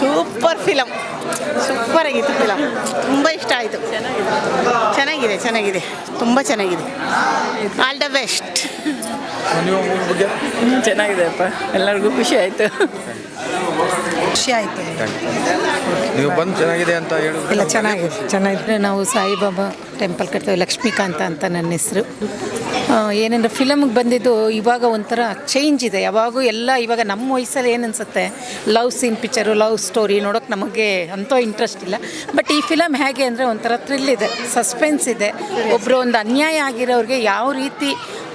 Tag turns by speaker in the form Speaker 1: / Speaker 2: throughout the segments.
Speaker 1: Super film, super ಆಗಿತ್ತು film, ತುಂಬ ಇಷ್ಟ ಆಯಿತು. ಚೆನ್ನಾಗಿದೆ ಚೆನ್ನಾಗಿದೆ, ತುಂಬ ಚೆನ್ನಾಗಿದೆ. All the best.
Speaker 2: ಚೆನ್ನಾಗಿದೆಪ್ಪ, ಎಲ್ಲರಿಗೂ ಖುಷಿ ಆಯಿತು.
Speaker 3: ಖುಷಿ ಆಯಿತು.
Speaker 4: ನೀವು ಬಂದು ಚೆನ್ನಾಗಿದೆ ಅಂತ ಹೇಳಿ.
Speaker 3: ಎಲ್ಲ ಚೆನ್ನಾಗಿದೆ.
Speaker 5: ನಾವು ಸಾಯಿಬಾಬಾ ಟೆಂಪಲ್ ಕಟ್ತೇವೆ. ಲಕ್ಷ್ಮೀಕಾಂತ ಅಂತ ನನ್ನ ಹೆಸರು. ಏನಂದರೆ ಫಿಲಮ್ಗೆ ಬಂದಿದ್ದು ಇವಾಗ ಒಂಥರ ಚೇಂಜ್ ಇದೆ. ಯಾವಾಗೂ ಎಲ್ಲ ಇವಾಗ ನಮ್ಮ ವಯಸ್ಸಲ್ಲಿ ಏನು ಅನಿಸುತ್ತೆ, love scene picture, love story ನೋಡೋಕೆ ನಮಗೆ ಅಂಥೋ ಇಂಟ್ರೆಸ್ಟ್ ಇಲ್ಲ. ಬಟ್ ಈ ಫಿಲಮ್ ಹೇಗೆ ಅಂದರೆ ಒಂಥರ ಥ್ರಿಲ್ ಇದೆ, ಸಸ್ಪೆನ್ಸ್ ಇದೆ. ಒಬ್ಬರು ಒಂದು ಅನ್ಯಾಯ ಆಗಿರೋರಿಗೆ ಯಾವ ರೀತಿ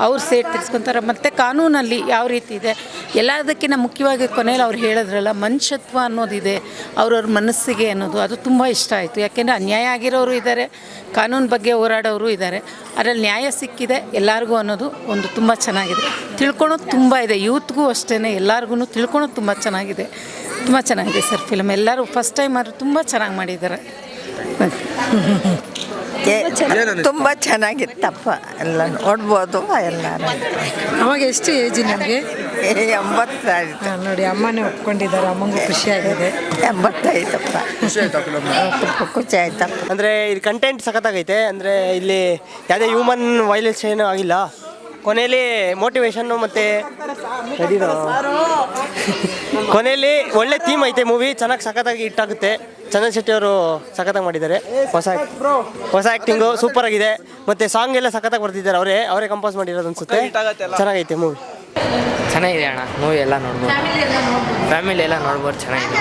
Speaker 5: ಅವ್ರು ಸೇಟ್ ತಿರ್ಸ್ಕೊತಾರೆ, ಮತ್ತು ಕಾನೂನಲ್ಲಿ ಯಾವ ರೀತಿ ಇದೆ, ಎಲ್ಲದಕ್ಕಿಂತ ಮುಖ್ಯವಾಗಿ ಕೊನೆಯಲ್ಲಿ ಅವ್ರು ಹೇಳಿದ್ರಲ್ಲ ಮನುಷ್ಯತ್ವ ಅನ್ನೋದಿದೆ ಅವ್ರವ್ರ ಮನಸ್ಸಿಗೆ ಅನ್ನೋದು, ಅದು ತುಂಬ ಇಷ್ಟ ಆಯಿತು. ಯಾಕೆಂದರೆ ಅನ್ಯಾಯ ಆಗಿರೋರು ಇದ್ದಾರೆ, ಕಾನೂನು ಬಗ್ಗೆ ಹೋರಾಡೋರು ಇದ್ದಾರೆ, ಅದರಲ್ಲಿ ನ್ಯಾಯ ಸಿಕ್ಕಿದೆ ಎಲ್ಲರಿಗೂ ಅನ್ನೋದು ಒಂದು ತುಂಬ ಚೆನ್ನಾಗಿದೆ. ತಿಳ್ಕೊಳೋದು ತುಂಬ ಇದೆ, ಯೂತ್ಗೂ ಅಷ್ಟೇ, ಎಲ್ಲರಿಗೂ ತಿಳ್ಕೊಳೋದು ತುಂಬ ಚೆನ್ನಾಗಿದೆ. ತುಂಬ ಚೆನ್ನಾಗಿದೆ ಸರ್ ಫಿಲಮ್. ಎಲ್ಲರೂ ಫಸ್ಟ್ ಟೈಮ್ ಆದರೂ ತುಂಬ ಚೆನ್ನಾಗಿ ಮಾಡಿದ್ದಾರೆ.
Speaker 3: ತುಂಬ ಚೆನ್ನಾಗಿತ್ತಪ್ಪ, ಎಲ್ಲ ನೋಡ್ಬೋದು ಎಲ್ಲರೂ.
Speaker 6: ಅವಾಗ ಎಷ್ಟು ಏಜ್ ನಿಮಗೆ?
Speaker 3: 80 ಆಯಿತು
Speaker 6: ನೋಡಿ, ಅಮ್ಮನೇ ಒಪ್ಕೊಂಡಿದ್ದಾರೆ, ಅಮ್ಮಂಗೂ ಖುಷಿಯಾಗಿದೆ.
Speaker 3: 85ಪ್ಪ. ತುಂಬ ಖುಷಿ ಆಯ್ತಪ್ಪ.
Speaker 7: ಅಂದರೆ ಇದು ಕಂಟೆಂಟ್ ಸಖತ್ತಾಗೈತೆ. ಅಂದರೆ ಇಲ್ಲಿ ಯಾವುದೇ ಹ್ಯೂಮನ್ ವೈಲೆನ್ಸ್ ಏನೂ ಆಗಿಲ್ಲ. ಕೊನೆಯಲ್ಲಿ ಮೋಟಿವೇಶನ್ನು ಮತ್ತು ಕೊನೆಯಲ್ಲಿ ಒಳ್ಳೆ ಥೀಮ್ ಐತೆ. ಮೂವಿ ಚೆನ್ನಾಗಿ ಸಖತ್ತಾಗಿ ಹಿಟ್ಟಾಗುತ್ತೆ. ಚಂದನ್ ಶೆಟ್ಟಿ ಅವರು ಸಖತ್ತಾಗಿ ಮಾಡಿದ್ದಾರೆ. ಹೊಸ ಆ್ಯಕ್ಟಿಂಗು ಸೂಪರ್ ಆಗಿದೆ. ಮತ್ತು ಸಾಂಗ್ ಎಲ್ಲ ಸಖತ್ತಾಗಿ ಬರ್ತಿದ್ದಾರೆ. ಅವರೇ ಕಂಪೋಸ್ ಮಾಡಿರೋದು ಅನಿಸುತ್ತೆ. ಚೆನ್ನಾಗೈತೆ ಮೂವಿ.
Speaker 2: ಚೆನ್ನಾಗಿದೆ ಅಣ್ಣ, ಮೂವಿ ಎಲ್ಲ ನೋಡ್ಬೋದು, ಫ್ಯಾಮಿಲಿ ಎಲ್ಲ ನೋಡ್ಬೋದು, ಚೆನ್ನಾಗಿದೆ.